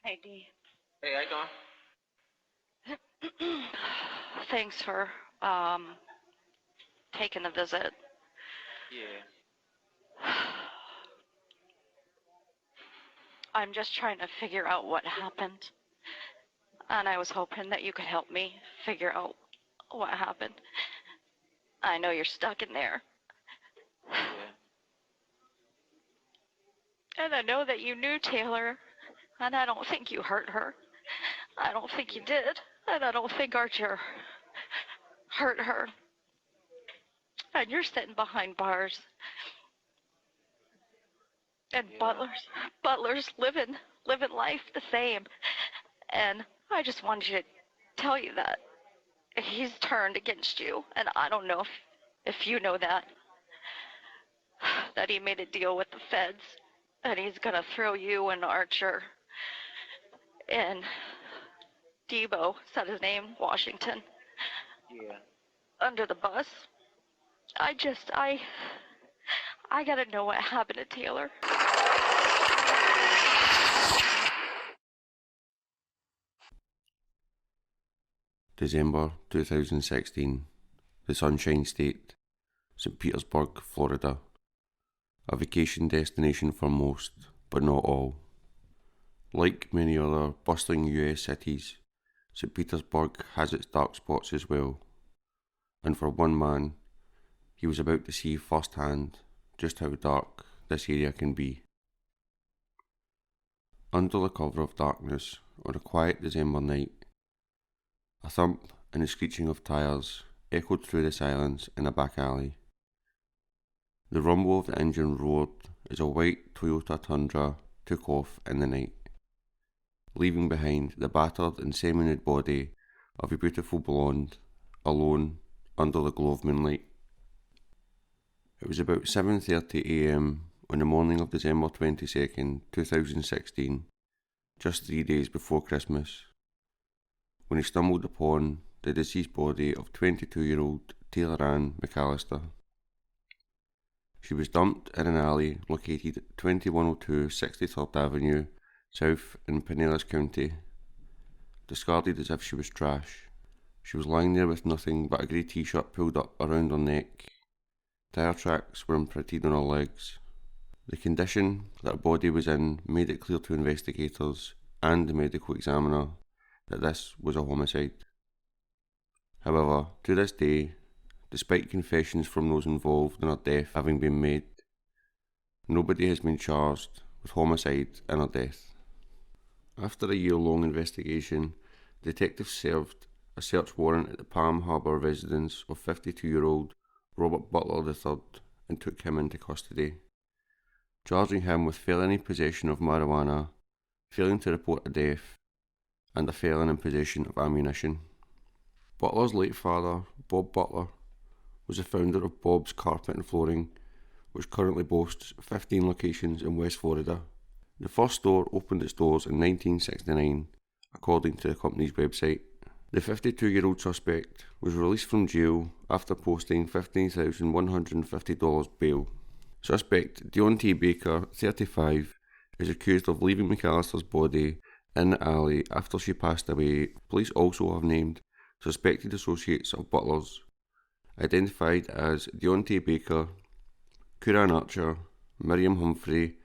Hey, Dee. Hey, how you doing? Thanks for taking a visit. Yeah. I'm just trying to figure out what happened, and I was hoping that you could help me figure out what happened. I know you're stuck in there, Yeah. and I know that you knew Taylor, and I don't think you hurt her. I don't think you did, and I don't think Archer hurt her. And you're sitting behind bars, and Yeah. Butler's living life the same. And I just wanted to tell you that he's turned against you, and I don't know if you know that he made a deal with the feds, and he's gonna throw you and Archer and Debo, is that his name, Washington, Yeah. under the bus. I gotta know what happened to Taylor. December 2016, the Sunshine State, St. Petersburg, Florida. A vacation destination for most, but not all. Like many other bustling US cities, St. Petersburg has its dark spots as well. And for one man, he was about to see firsthand just how dark this area can be. Under the cover of darkness, on a quiet December night, a thump and the screeching of tyres echoed through the silence in a back alley. The rumble of the engine roared as a white Toyota Tundra took off in the night, leaving behind the battered and semi-nude body of a beautiful blonde, alone under the glow of moonlight. It was about 7:30 a.m. on the morning of December 22nd, 2016, just 3 days before Christmas, when he stumbled upon the deceased body of 22-year-old Taylor Ann McAllister. She was dumped in an alley located at 2102 63rd Avenue, South in Pinellas County, discarded as if she was trash. She was lying there with nothing but a grey t-shirt pulled up around her neck. Tyre tracks were imprinted on her legs. The condition that her body was in made it clear to investigators and the medical examiner that this was a homicide. However, to this day, despite confessions from those involved in her death having been made, nobody has been charged with homicide in her death. After a year-long investigation, detectives served a search warrant at the Palm Harbor residence of 52-year-old Robert Butler III and took him into custody, charging him with felony possession of marijuana, failing to report a death, and a felon in possession of ammunition. Butler's late father, Bob Butler, was the founder of Bob's Carpet and Flooring, which currently boasts 15 locations in West Florida. The first store opened its doors in 1969, according to the company's website. The 52-year-old suspect was released from jail after posting $15,150 bail. Suspect Deontay Baker, 35, is accused of leaving McAllister's body in the alley after she passed away. Police also have named suspected associates of Butler's, identified as Deontay Baker, Kuran Archer, Miriam Humphrey,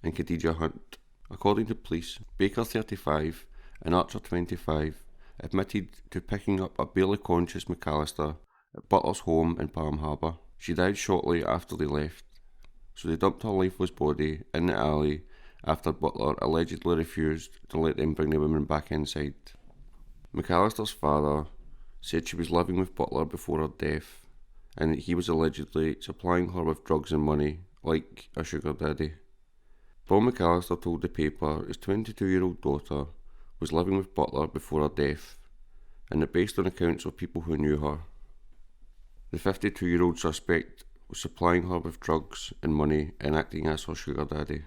and Khadijah Hunt. According to police, Baker, 35, and Archer, 25, admitted to picking up a barely conscious McAllister at Butler's home in Palm Harbor. She died shortly after they left, so they dumped her lifeless body in the alley after Butler allegedly refused to let them bring the woman back inside. McAllister's father said she was living with Butler before her death, and that he was allegedly supplying her with drugs and money, like a sugar daddy. Paul McAllister told the paper his 22-year-old daughter was living with Butler before her death, and that based on accounts of people who knew her, the 52-year-old suspect was supplying her with drugs and money and acting as her sugar daddy.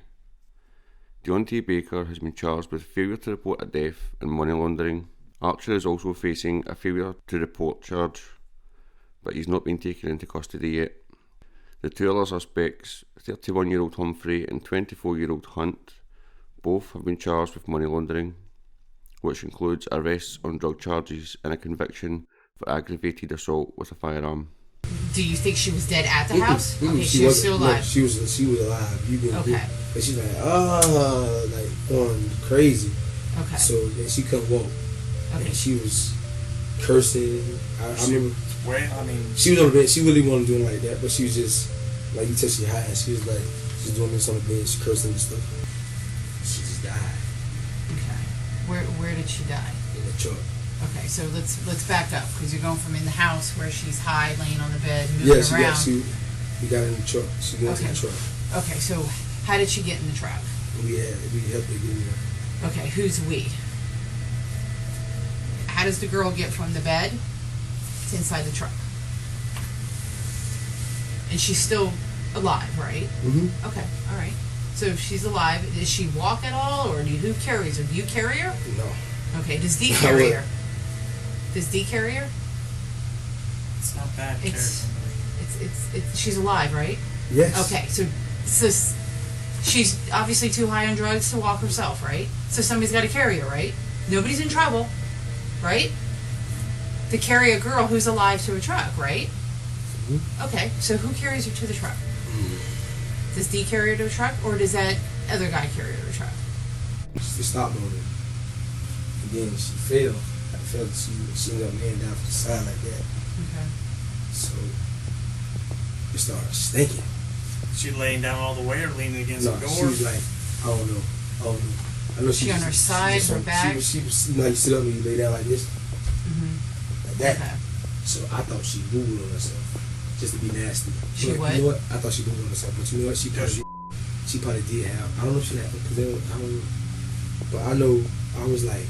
Deontay Baker has been charged with failure to report a death and money laundering. Archer is also facing a failure to report charge, but he's not been taken into custody yet. The two other suspects, 31-year-old Humphrey and 24-year-old Hunt, both have been charged with money laundering. which includes arrests on drug charges and a conviction for aggravated assault with a firearm. Do you think she was dead at the house? Okay, she was still alive. No, she was alive. You didn't. Okay. And she's like, like going crazy. Okay. So then she couldn't walk. Okay. And she was cursing. I remember. Where? I mean, she was on the bed. She really wasn't doing like that, but she was just like, you tell she high. She was like, she's doing this on the bed. She cursing and stuff. She just died. Okay. Where did she die? In the truck. Okay, so let's back up, because you're going from in the house where she's high, laying on the bed, moving around. We got in the truck. She got in the truck. Okay, so how did she get in the truck? We helped her get in there. Okay, who's we? How does the girl get from the bed to inside the truck? And she's still alive, right? Mm-hmm. Okay, all right. So if she's alive, does she walk at all, or who carries her? Do you carry her? No. Okay, does D carry her? Does D carry her? it's not bad. It's she's alive, right? Yes. Okay, so she's obviously too high on drugs to walk herself, right? So somebody's got to carry her, right? Nobody's in trouble, right? To carry a girl who's alive to a truck, right? Mm-hmm. Okay, so who carries her to the truck? Does D carry her to a truck, or does that other guy carry her to a truck? She stopped on it. And then she fell. I felt she ended up laying down to the side like that. Okay. So it started stinking. She laying down all the way or leaning against No, the door? she was like, I don't know. I know She on her side, her back? She was you know, you sit up and you lay down like this. Mm-hmm. Like that. Okay. So I thought she moved on herself. Just to be nasty. She But what? You know what? I thought she moved on herself. But you know what? She probably did have. I don't know if she had. Cause I don't know. But I know I was like,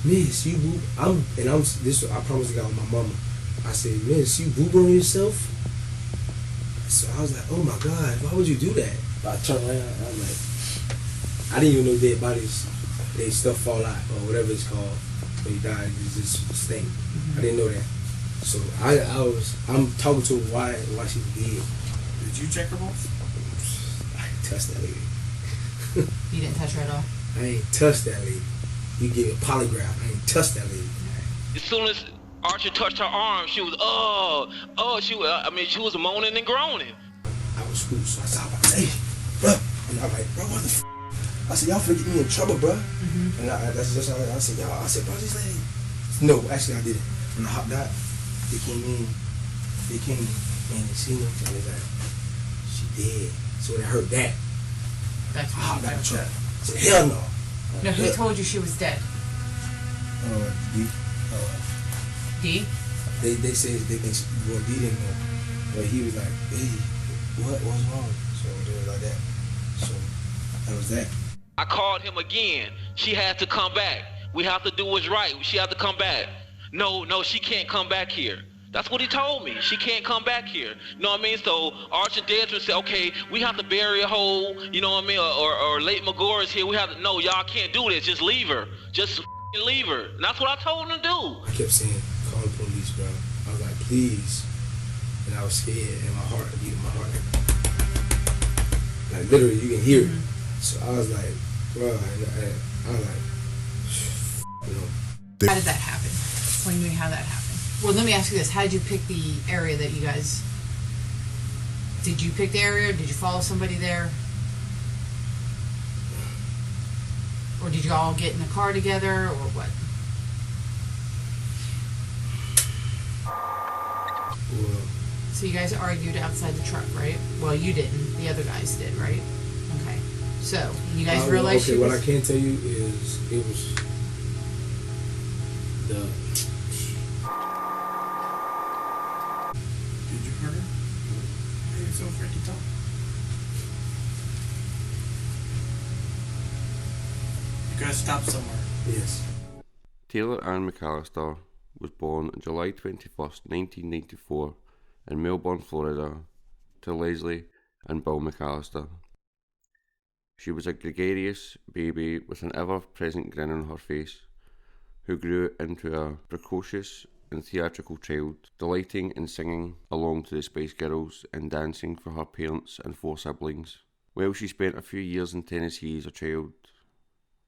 Miss, you boob. I promised to God with my mama. I said, Miss, you boob on yourself? So I was like, oh my God, why would you do that? But I turned around and I'm like, I didn't even know dead bodies, they stuff fall out or whatever it's called when you die, it's just stink. I didn't know that. So I'm talking to her why she was dead. Did you check her pulse? I ain't touched that lady. You didn't touch her at all? I ain't touched that lady. You give me a polygraph. I ain't touched that lady. As soon as Archer touched her arm, she was, she was moaning and groaning. I was screwed, so I said, hey, bro. And I'm like, bro, what the f? I said, y'all finna get me in trouble, bro. Mm-hmm. And that's just how I said, y'all. I said, bro, this lady. No, actually, I didn't. When I hopped out, they came in, and they seen her, and they like, she dead. So they heard that. That's I hopped out the truck. that. I said, hell no. No, who told you she was dead? D? They said they think D didn't know. But he was like, hey, what's wrong? So they was like that. So that was that. I called him again. She had to come back. We have to do what's right. She had to come back. No, she can't come back here. That's what he told me. She can't come back here. You know what I mean? So Arch and Dedrick said, okay, we have to bury a hole, you know what I mean? Or Late McGore is here. We have to, no, y'all can't do this. Just leave her. Just leave her. And that's what I told him to do. I kept saying, call the police, bro. I was like, please. And I was scared, and my heart beating my heart. Like, literally, you can hear it. So I was like, bro, I was like, you know. How did that happen? Explain to me how that happened. Well, let me ask you this. How did you pick the area that you guys... Did you pick the area? Did you follow somebody there? Or did you all get in a car together, or what? Well, So you guys argued outside the truck, right? Well, you didn't. The other guys did, right? Okay. So, you guys realized she was... what I can tell you is it was the... Did you hurt her? Why are you so afraid to talk? You gotta stop somewhere. Yes. Taylor Ann McAllister was born on July 21st, 1994 in Melbourne, Florida, to Leslie and Bill McAllister. She was a gregarious baby with an ever-present grin on her face, who grew into a precocious and theatrical child, delighting in singing along to the Spice Girls and dancing for her parents and 4 siblings. While she spent a few years in Tennessee as a child,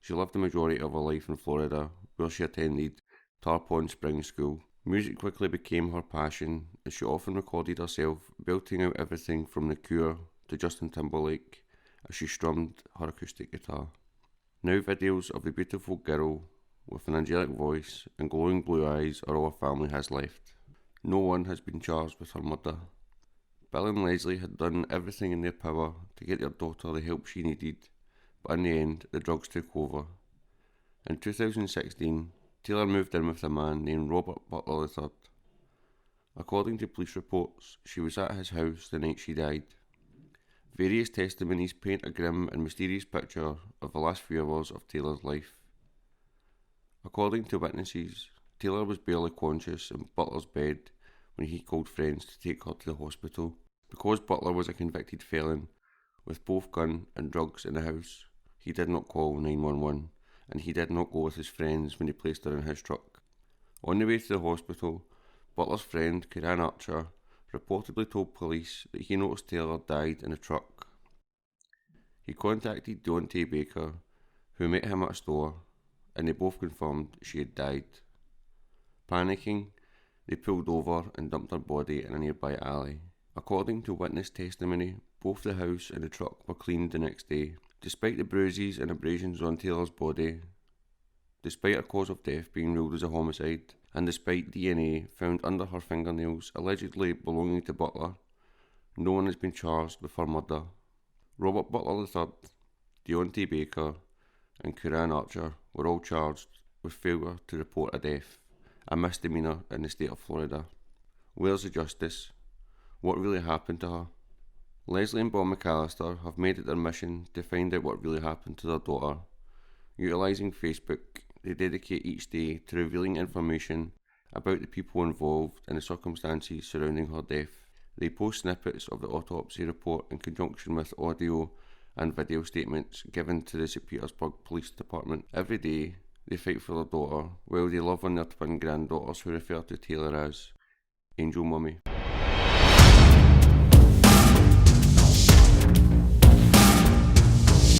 She lived the majority of her life in Florida, where she attended Tarpon Springs School. Music quickly became her passion, as she often recorded herself belting out everything from The Cure to Justin Timberlake as she strummed her acoustic guitar. Now videos of the beautiful girl with an angelic voice and glowing blue eyes are all her family has left. No one has been charged with her murder. Bill and Leslie had done everything in their power to get their daughter the help she needed, but in the end, the drugs took over. In 2016, Taylor moved in with a man named Robert Butler III. According to police reports, she was at his house the night she died. Various testimonies paint a grim and mysterious picture of the last few hours of Taylor's life. According to witnesses, Taylor was barely conscious in Butler's bed when he called friends to take her to the hospital. Because Butler was a convicted felon with both gun and drugs in the house, he did not call 911, and he did not go with his friends when he placed her in his truck. On the way to the hospital, Butler's friend, Kieran Archer, reportedly told police that he noticed Taylor died in a truck. He contacted Deontay Baker, who met him at a store, and they both confirmed she had died. Panicking, they pulled over and dumped her body in a nearby alley. According to witness testimony, both the house and the truck were cleaned the next day. Despite the bruises and abrasions on Taylor's body, despite her cause of death being ruled as a homicide, and despite DNA found under her fingernails allegedly belonging to Butler, no one has been charged with her murder. Robert Butler III, Deontay Baker, and Kieran Archer were all charged with failure to report a death, a misdemeanor in the state of Florida. Where's the justice? What really happened to her? Leslie and Bob McAllister have made it their mission to find out what really happened to their daughter. Utilising Facebook, they dedicate each day to revealing information about the people involved and the circumstances surrounding her death. They post snippets of the autopsy report in conjunction with audio and video statements given to the St. Petersburg Police Department. Every day, they fight for their daughter, while they love on their twin granddaughters who refer to Taylor as Angel Mummy.